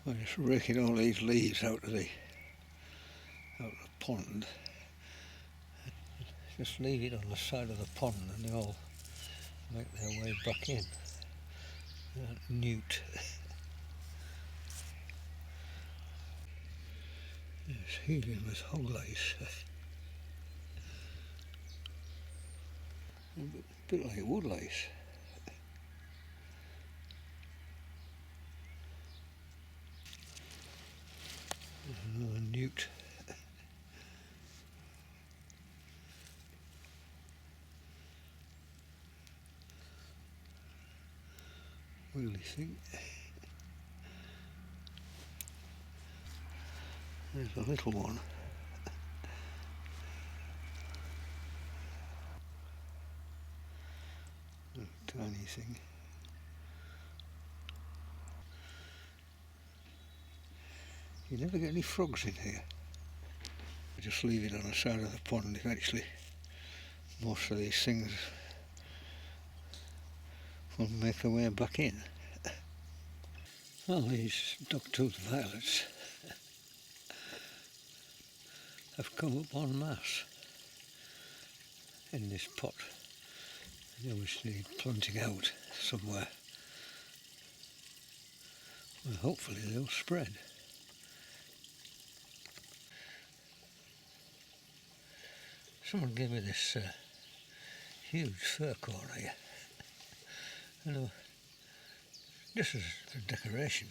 I'm just raking all these leaves out of the pond. Just leave it on the side of the pond and they all make their way back in. Newt. It's healing with hog lice. A bit like wood lice. There's another newt. Really think. There's a little one. A tiny thing. You never get any frogs in here. I just leave it on the side of the pond. Eventually most of these things will make their way back in. Well, these dog-toothed violets have come up en masse in this pot. They always need planting out somewhere. Well, hopefully they'll spread. Someone gave me this huge fir cone here. You know, this is for decoration,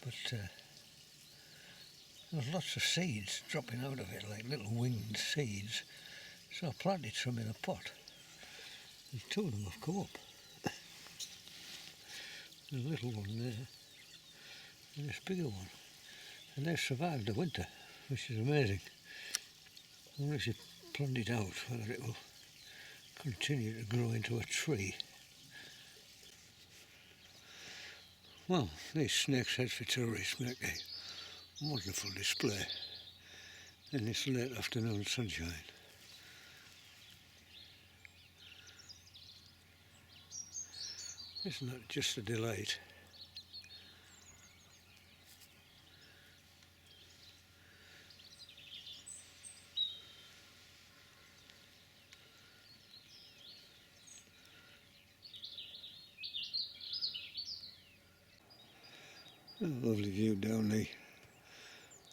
but there's lots of seeds dropping out of it, like little winged seeds. So I planted some in a pot. And two of them have come up. There's a little one there, and this bigger one. And they've survived the winter, which is amazing. I wonder if you plant it out, whether it will continue to grow into a tree. Well, these snake's heads for tourists make a wonderful display in this late afternoon sunshine. Isn't that just a delight? A lovely view down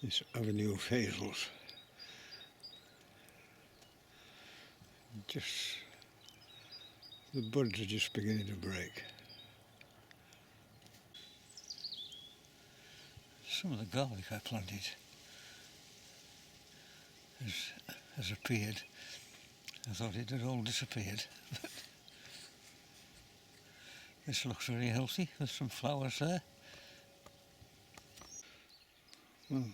this avenue of hazels. Just the buds are just beginning to break. Some of the garlic I planted has appeared. I thought it had all disappeared. But this looks very healthy. There's some flowers there. Well,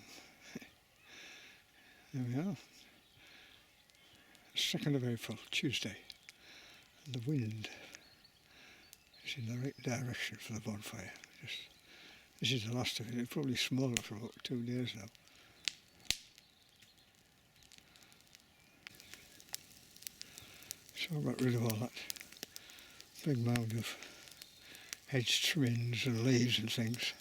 there we are. 2nd of April, Tuesday. And the wind is in the right direction for the bonfire. This is the last of it. It's probably smaller for about 2 days now. So I got rid of all that big mound of hedge trimmings and leaves and things.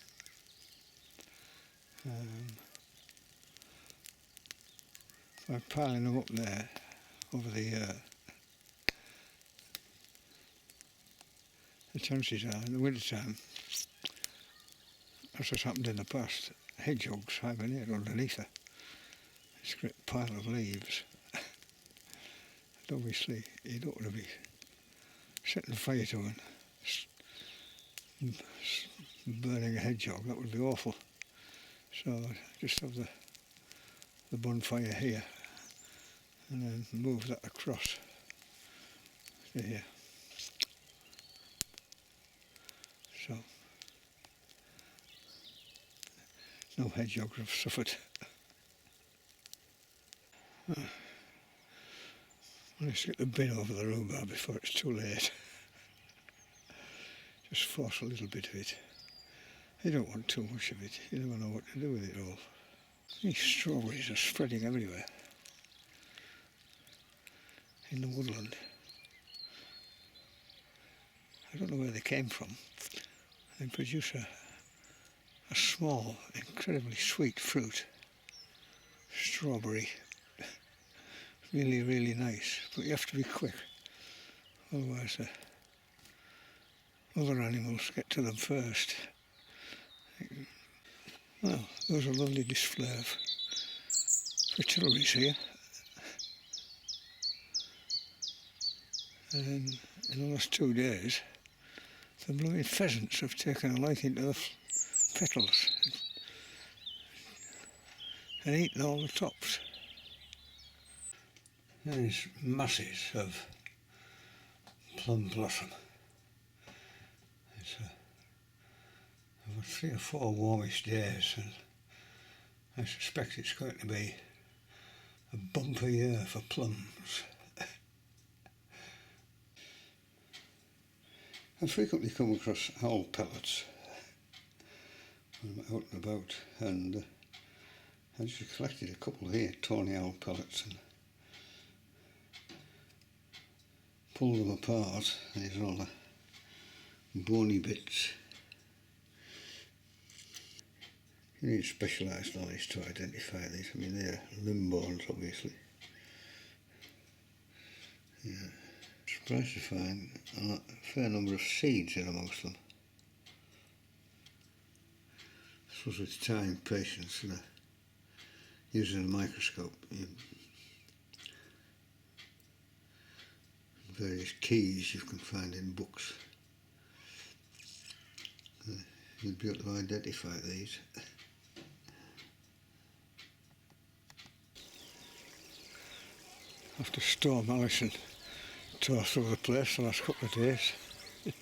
By piling them up there over the chances are in the winter time, as has happened in the past, hedgehogs hibernate underneath this great pile of leaves. And obviously you don't want to be setting fire to and burning a hedgehog. That would be awful. So I just have the bonfire here and then move that across to here. So no hedgehogs have suffered. Let's get the bin over the rhubarb before it's too late. Just force a little bit of it. You don't want too much of it. You never know what to do with it all. These strawberries are spreading everywhere in the woodland. I don't know where they came from. They produce a a small, incredibly sweet fruit, strawberry. Really, really nice, but you have to be quick, otherwise other animals get to them first. Well, there's a lovely display of fritillaries here, and in the last 2 days the blooming pheasants have taken a liking to the petals and eaten all the tops. There's masses of plum blossom. It's over 3 or 4 warmish days, and I suspect it's going to be a bumper year for plums. I frequently come across owl pellets when I'm out and about, and I just collected a couple here, tawny owl pellets, and pulled them apart. These are all the bony bits. You need specialised knowledge to identify these. I mean, they're limb bones, obviously. Yeah. Surprised to find a fair number of seeds in amongst them. I suppose with time, patience, and using a microscope, various keys you can find in books, you'll be able to identify these. After Storm Alison tore through the place the last couple of days, the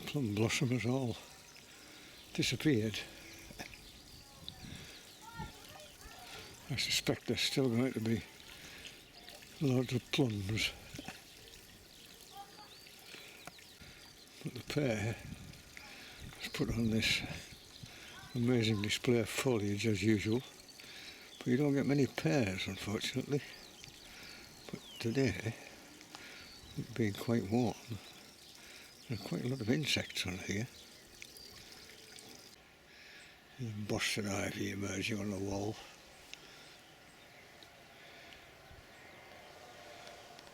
plum blossom has all disappeared. I suspect there's still going to be loads of plums, but the pair has put on this amazing display of foliage as usual, but you don't get many pairs, unfortunately. But today, it being quite warm, there are quite a lot of insects on here. And Boston ivy emerging on the wall.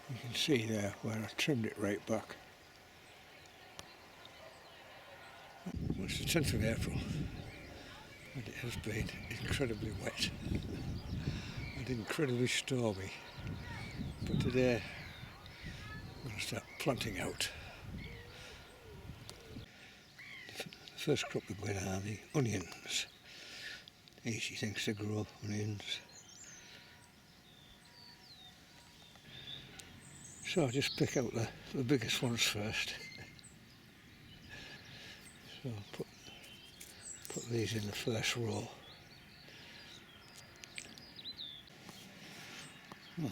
You can see there where I trimmed it right back. Well, it's the 10th of April, and it has been incredibly wet and incredibly stormy. But today I'm going to start planting out. The first crop we're going to have the onions. Easy things to grow, onions. So I'll just pick out the biggest ones first. So I'll put these in the first row. Oh.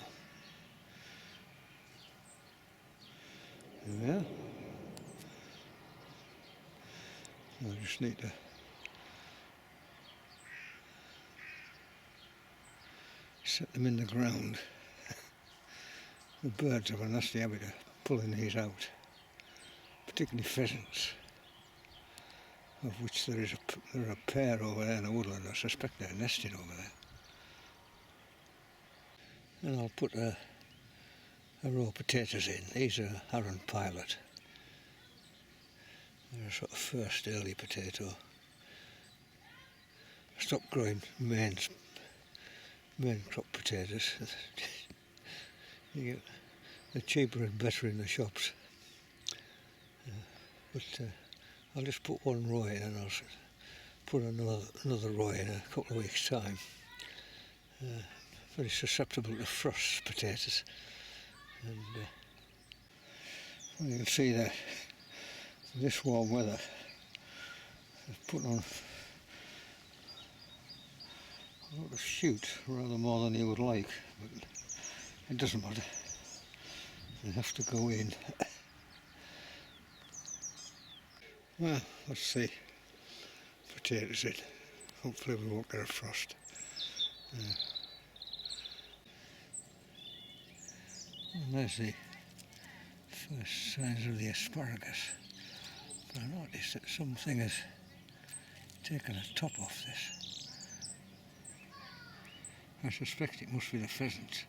There we are. I just need to set them in the ground. The birds have a nasty habit of pulling these out, particularly pheasants, of which there are a pair over there in the woodland. I suspect they're nesting over there. And I'll put a row of potatoes in. These are Harron Pilot. They're a sort of first early potato. I stopped growing main crop potatoes. They're cheaper and better in the shops. But I'll just put one row in, and I'll put another row in a couple of weeks' time. Very susceptible to frost, potatoes. And you can see that this warm weather I've put on a lot of shoot, rather more than you would like, but it doesn't matter. They have to go in. Well, let's see. Potatoes in. Hopefully we won't get a frost. And there's the first signs of the asparagus. But I noticed that something has taken the top off this. I suspect it must be the pheasants.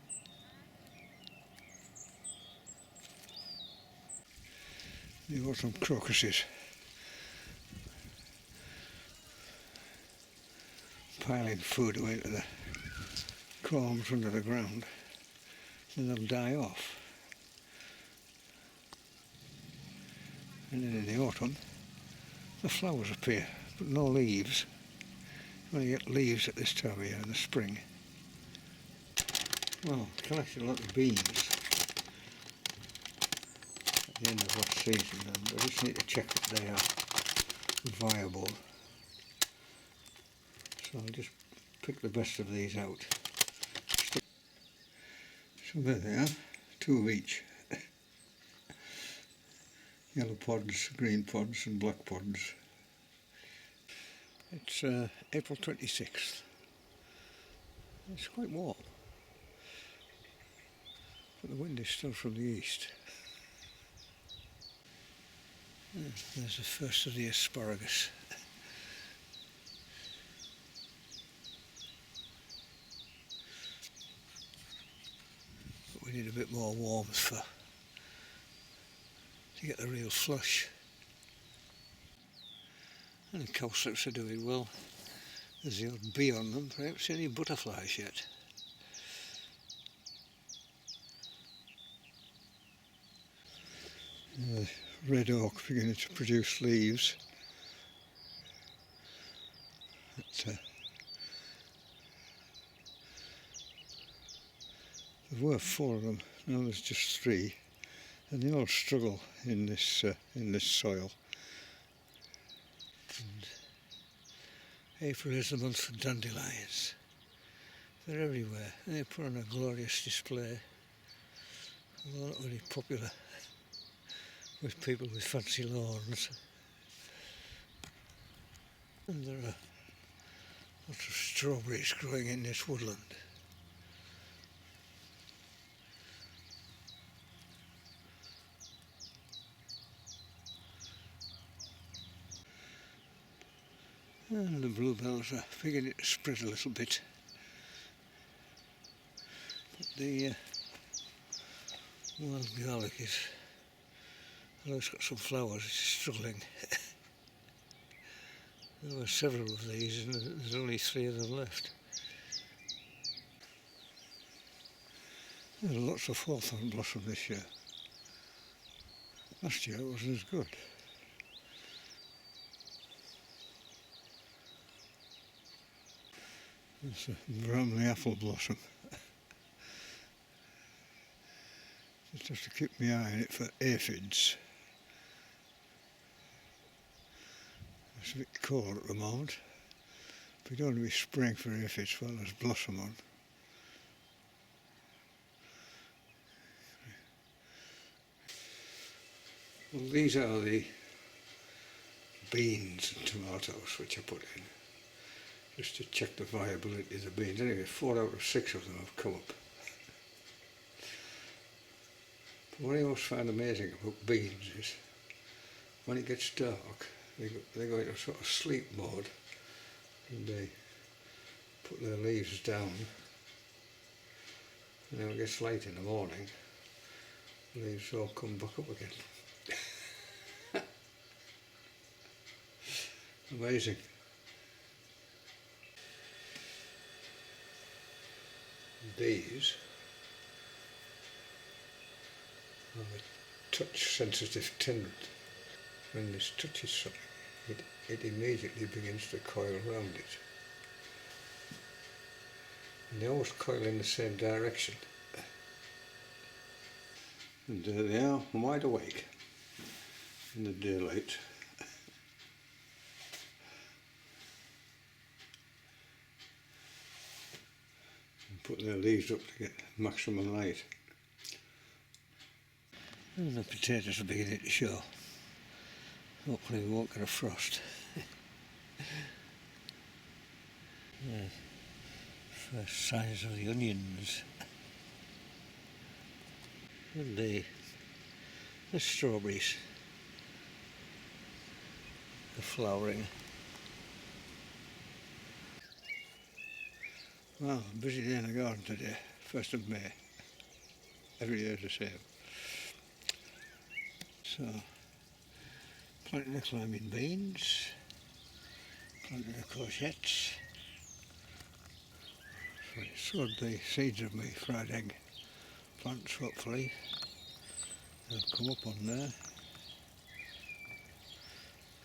The autumn crocuses piling food away to the corms under the ground, then they'll die off. And then in the autumn the flowers appear, but no leaves. You only get leaves at this time of year in the spring. Well, I collected a lot of beans at the end of last season, and I just need to check that they are viable. So I'll just pick the best of these out. So there they are, 2 of each. Yellow pods, green pods and black pods. It's April 26th. It's quite warm, but the wind is still from the east. There's the first of the asparagus. But we need a bit more warmth to get the real flush. And the cowslips are doing well. There's the odd bee on them, but I haven't seen any butterflies yet. The red oak beginning to produce leaves. There were 4 of them, now there's just 3, and they all struggle in this soil. And April is the month for dandelions. They're everywhere. They put on a glorious display. They're not very popular with people with fancy lawns. And there are lots of strawberries growing in this woodland. And the bluebells are beginning to spread a little bit. But the wild garlic is, although it's got some flowers, it's struggling. There were several of these and there's only 3 of them left. There's lots of hawthorn blossom this year. Last year it wasn't as good. It's a Bramley apple blossom. Just have to keep my eye on it for aphids. It's a bit cold at the moment. But you don't want to be spraying for aphids while there's blossom on. Well, these are the beans and tomatoes which I put in, just to check the viability of the beans. Anyway, 4 out of 6 of them have come up. But what I always find amazing about beans is when it gets dark, they go into sort of sleep mode and they put their leaves down, and then when it gets light in the morning, the leaves all come back up again. Amazing. These are a touch sensitive tin. When this touches something, it immediately begins to coil around it. And they always coil in the same direction. And there they are, wide awake in the daylight. And put their leaves up to get maximum light. And the potatoes are beginning to show. Hopefully we won't get a frost. First signs of the onions. And the strawberries are flowering. Well, busy day in the garden today, 1st of May. Every year is the same. So, planting the climbing beans, planting the courgettes. So I sowed the seeds of my fried egg plants, hopefully. They'll come up on there.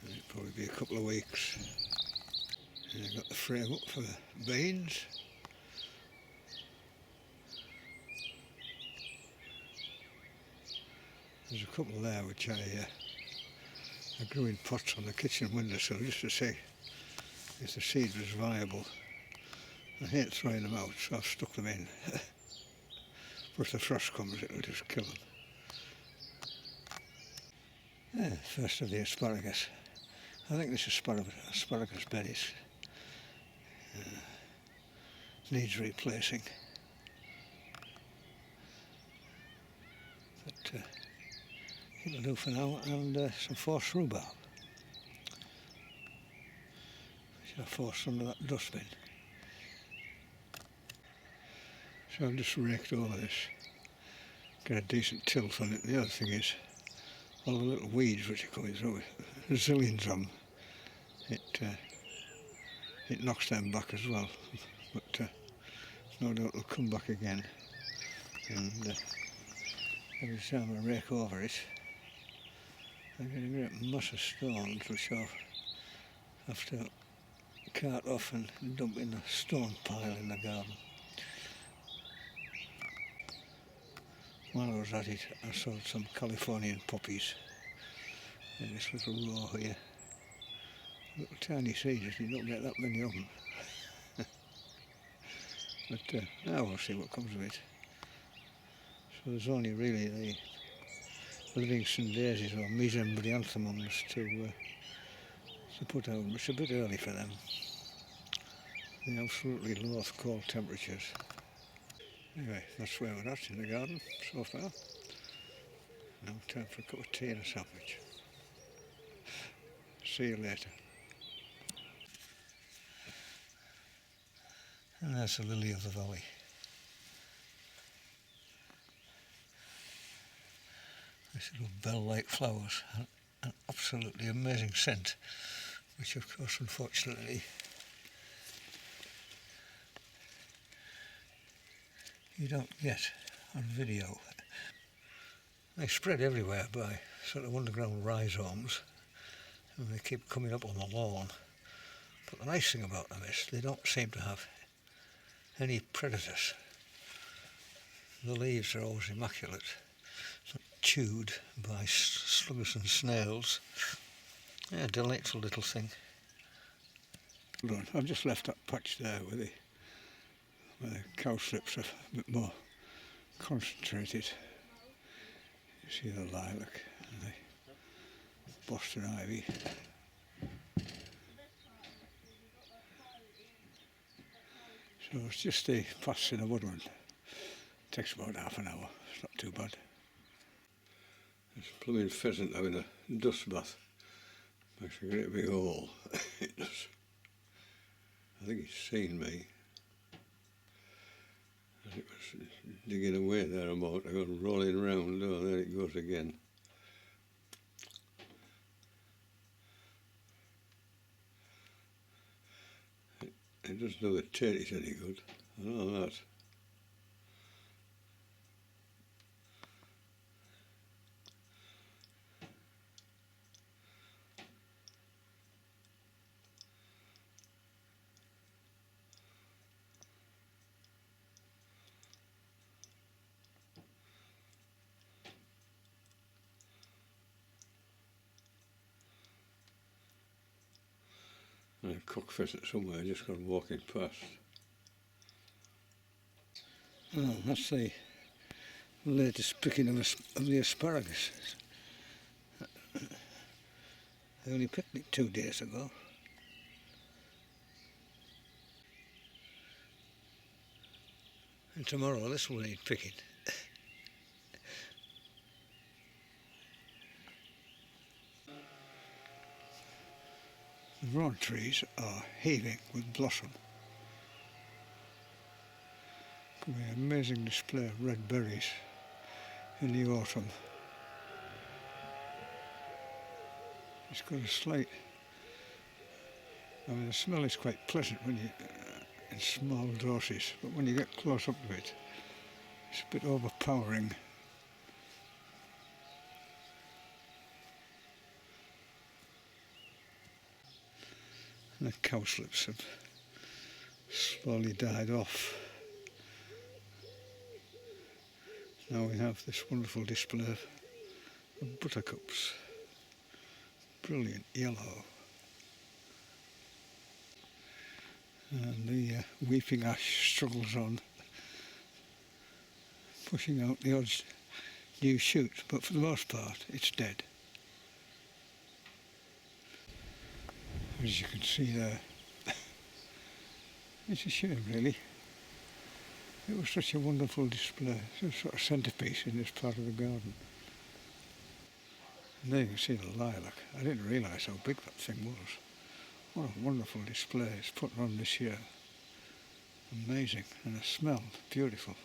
It'll probably be a couple of weeks. And I've got the frame up for the beans. There's a couple there which I grew in pots on the kitchen windowsill just to see if the seed was viable. I hate throwing them out, so I've stuck them in. But if the frost comes, it'll just kill them. Yeah, first of the asparagus. I think this asparagus bed needs replacing. But it'll do for now, and some forced rhubarb, which I forced under that dustbin. So I've just raked over this, get a decent tilt on it. The other thing is, all the little weeds which are coming through, there's zillions of them. It knocks them back as well, but no doubt they'll come back again. And every time I rake over it, I get a great mass of stones which I'll have to cart off and dump in a stone pile in the garden. While I was at it, I sowed some Californian poppies in this little row here. Little tiny seeds, you don't get that many of them. But now we'll see what comes of it. So there's only really the Livingston daisies or mesembryanthemums to put out. It's a bit early for them. They absolutely loathe cold temperatures. Anyway, that's where we're at in the garden so far. Now time for a cup of tea and a sandwich. See you later. And that's the lily of the valley. These little bell-like flowers, an absolutely amazing scent, which of course unfortunately you don't get on video. They spread everywhere by sort of underground rhizomes, and they keep coming up on the lawn. But the nice thing about them is they don't seem to have any predators. The leaves are always immaculate, not chewed by slugs and snails. Yeah, delightful little thing. I've just left that patch there where the cowslips are a bit more concentrated. You see the lilac and the Boston ivy. So it's just the paths in the woodland. It takes about half an hour, it's not too bad. There's a blooming pheasant having a dust bath. Makes a great big hole. It does. I think he's seen me. As it was digging away there a moment ago, rolling round. Oh, there it goes again. It doesn't do the tatties any good. I know that. And a cock pheasant somewhere just gone walking past. Oh, that's the latest picking of the asparagus. I only picked it 2 days ago. And tomorrow this will need picking. The rowan trees are heaving with blossom. Could be an amazing display of red berries in the autumn. It's got a slight, I mean the smell is quite pleasant when you, in small doses, but when you get close up to it, it's a bit overpowering. And the cowslips have slowly died off. Now we have this wonderful display of buttercups, brilliant yellow. And the weeping ash struggles on, pushing out the odd new shoot, but for the most part it's dead. As you can see there, it's a shame really. It was such a wonderful display, it's a sort of centrepiece in this part of the garden. And there you can see the lilac. I didn't realise how big that thing was. What a wonderful display it's put on this year. Amazing, and the smell, beautiful.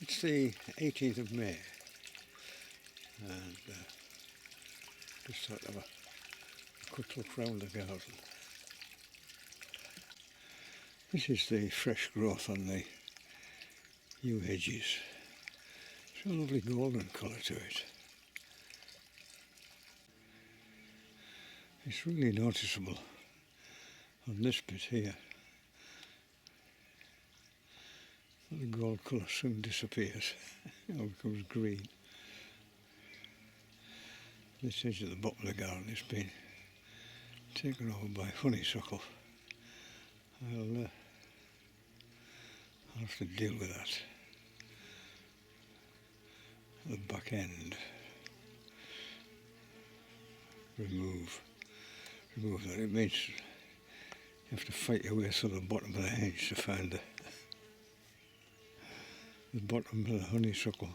It's the 18th of May, and just thought of a quick look round the garden. This is the fresh growth on the yew hedges. It's a lovely golden colour to it. It's really noticeable on this bit here. The gold colour soon disappears, it all becomes green. This edge at the bottom of the garden has been taken over by honeysuckle. I'll have to deal with that at the back end. Remove that. It means you have to fight your way through the bottom of the hedge to find the bottom of the honeysuckle.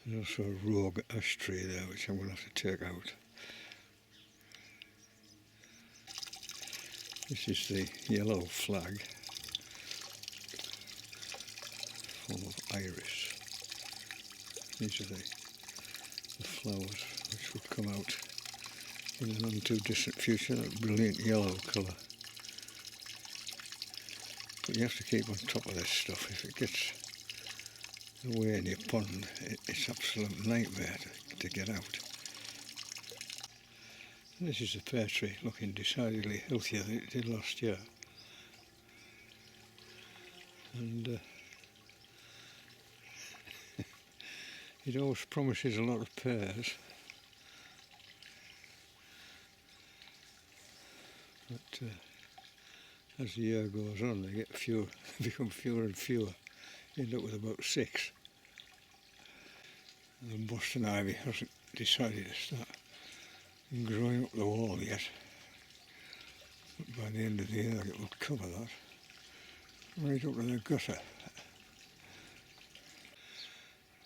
There's also a rogue ash tree there which I'm going to have to take out. This is the yellow flag full of iris. These are the flowers which will come out in the none too distant future, that brilliant yellow colour. But you have to keep on top of this stuff. If it gets away in your pond, it's an absolute nightmare to get out. This is the pear tree, looking decidedly healthier than it did last year. And it always promises a lot of pears. But as the year goes on, they get fewer, become fewer and fewer. You end up with about 6. And the Boston ivy hasn't decided to start growing up the wall yet. But by the end of the year it will cover that right up to the gutter.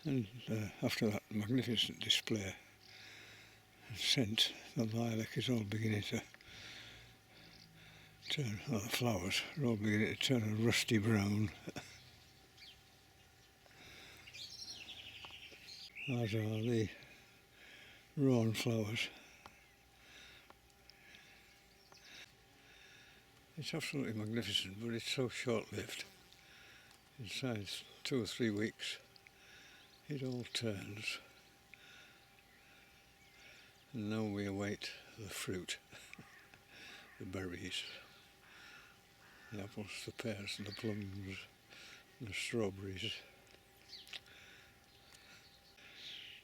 And after that magnificent display and scent, the lilac is all beginning to turn, the flowers are all beginning to turn a rusty brown. As are the rowan flowers. It's absolutely magnificent, but it's so short-lived. Inside 2 or 3 weeks, it all turns. And now we await the fruit, the berries, the apples, the pears, and the plums, and the strawberries.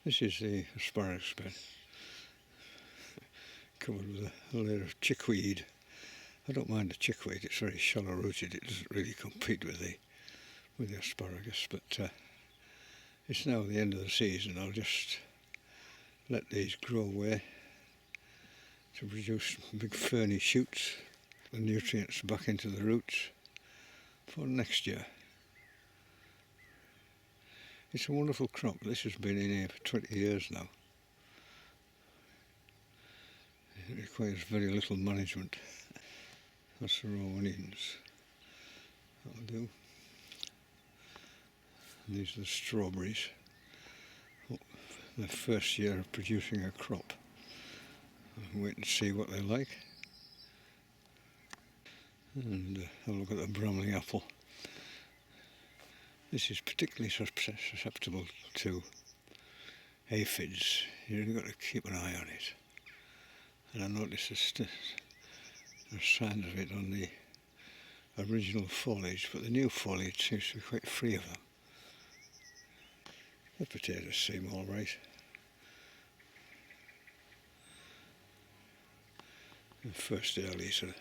This is the asparagus bed, covered with a layer of chickweed. I don't mind the chickweed, it's very shallow rooted, it doesn't really compete with the asparagus, but it's now the end of the season. I'll just let these grow away to produce big ferny shoots, the nutrients back into the roots for next year. It's a wonderful crop. This has been in here for 20 years now. It requires very little management. That's the raw onions. That'll do. And these are the strawberries. The first year of producing a crop. I'll wait and see what they're like. And have a look at the Bramley apple. This is particularly susceptible to aphids. You've really got to keep an eye on it. And I noticed there's signs of it on the original foliage, but the new foliage seems to be quite free of them. The potatoes seem all right. The first earlies are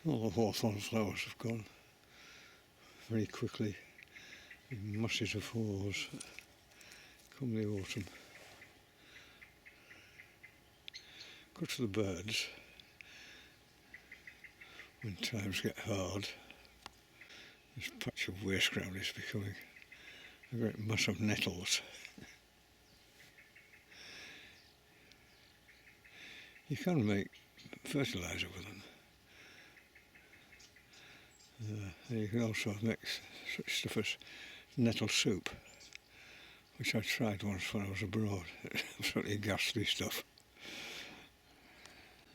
all the hawthorn flowers have gone very quickly in masses of haws come the autumn. Good for the birds when times get hard. This patch of waste ground is becoming a great mass of nettles. You can make fertiliser with them. And you can also make such stuff as nettle soup, which I tried once when I was abroad. Absolutely ghastly stuff.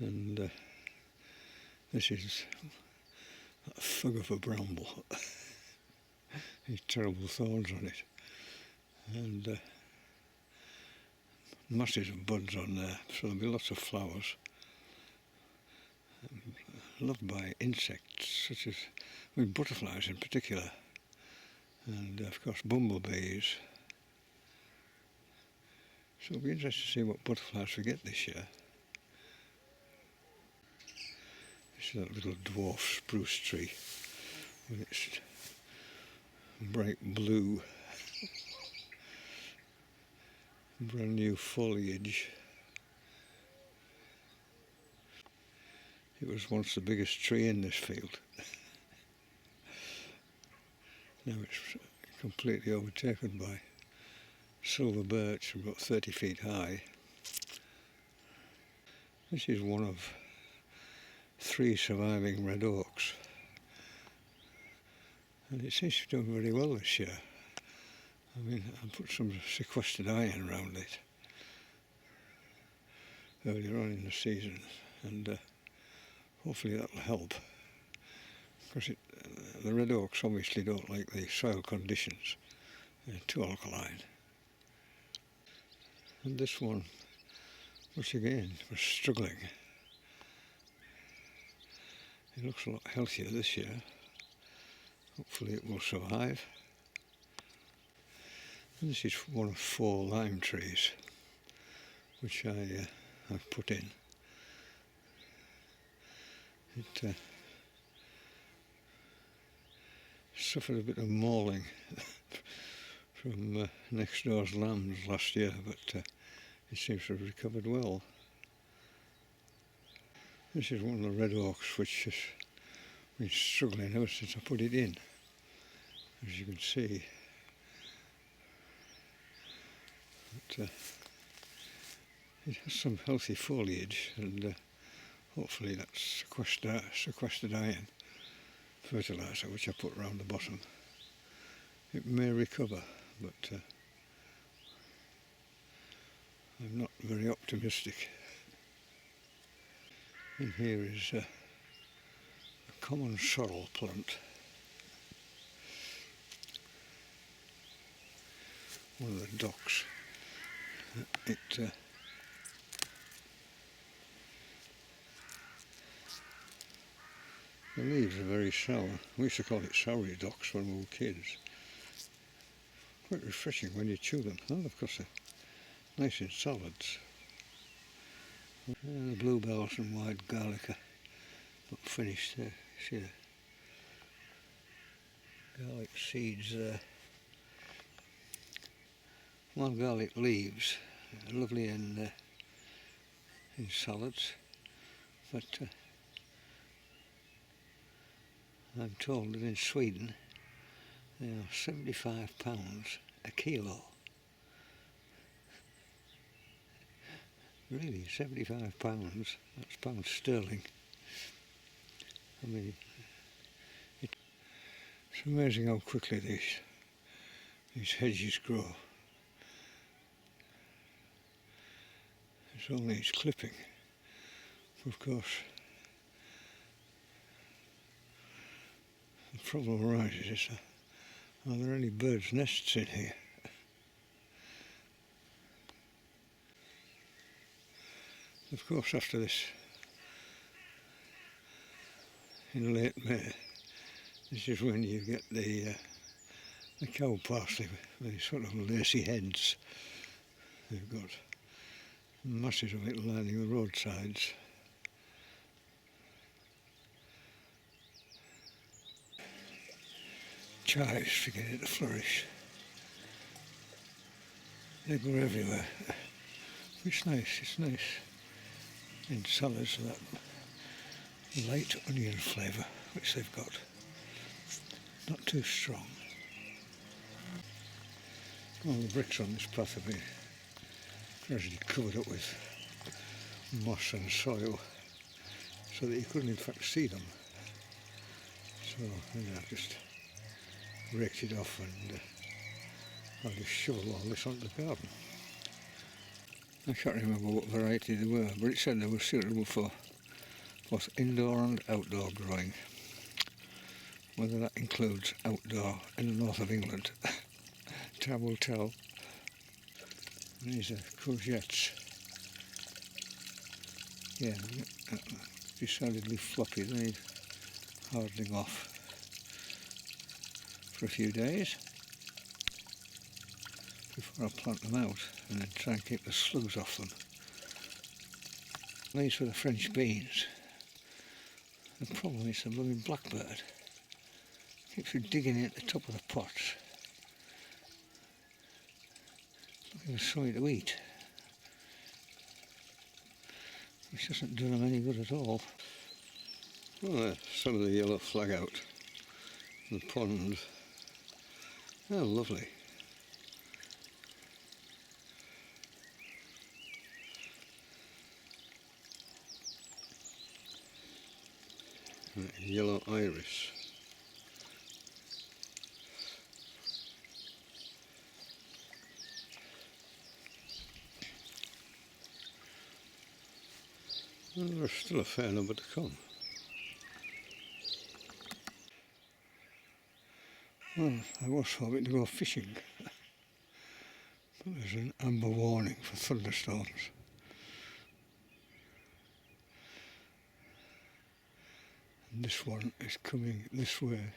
And this is a fig of a bramble. These terrible thorns on it. And masses of buds on there, so there'll be lots of flowers. Loved by insects, such as butterflies in particular, and of course bumblebees. So it'll be interesting to see what butterflies we get this year. This is that little dwarf spruce tree with its bright blue, brand new foliage. It was once the biggest tree in this field. Now it's completely overtaken by silver birch, about 30 feet high. This is one of 3 surviving red oaks, and it seems to be doing very well this year. I mean, I put some sequestered iron around it earlier on in the season, and hopefully that'll help, because the red oaks obviously don't like the soil conditions. They're too alkaline. And this one, which again was struggling, it looks a lot healthier this year. Hopefully it will survive. And this is one of 4 lime trees which I've put in. It suffered a bit of mauling from next door's lambs last year, but it seems to have recovered well. This is one of the red oaks which has been struggling ever since I put it in, as you can see. But, it has some healthy foliage, and hopefully that's sequestered iron fertiliser which I put round the bottom. It may recover, but I'm not very optimistic. And here is a common sorrel plant. One of the docks. The leaves are very sour. We used to call it soury docks when we were kids. Quite refreshing when you chew them. And of course they're nice in salads. The bluebells and white garlic are not finished there. See the garlic seeds there. Wild garlic leaves are lovely in salads. but I'm told that in Sweden they are £75 a kilo. Really, £75, that's pounds sterling. I mean, it's amazing how quickly these hedges grow. It's only its clipping. Of course, the problem arises is, are there any birds' nests in here? Of course, after this, in late May, this is when you get the cow parsley with these sort of lacy heads. They've got masses of it lining the roadsides. Chives to get it to flourish. They go everywhere. It's nice in salads with that light onion flavour which they've got. Not too strong. All the bricks on this path have been gradually covered up with moss and soil so that you couldn't in fact see them. So I've just raked it off and I'll just shovel all this onto the garden. I can't remember what variety they were, but it said they were suitable for both indoor and outdoor growing. Whether that includes outdoor in the north of England, time will tell. And these are courgettes. Yeah, decidedly floppy, they need hardening off for a few days before I plant them out and then try and keep the slugs off them. These were the French beans. The problem is the blooming blackbird keeps digging at the top of the pots, looking for something to eat, which doesn't do them any good at all. Well, there's some of the yellow flag out in the pond. Oh, lovely. Yellow iris. Well, there's still a fair number to come. Well, I was hoping to go fishing, but there's an amber warning for thunderstorms. And this one is coming this way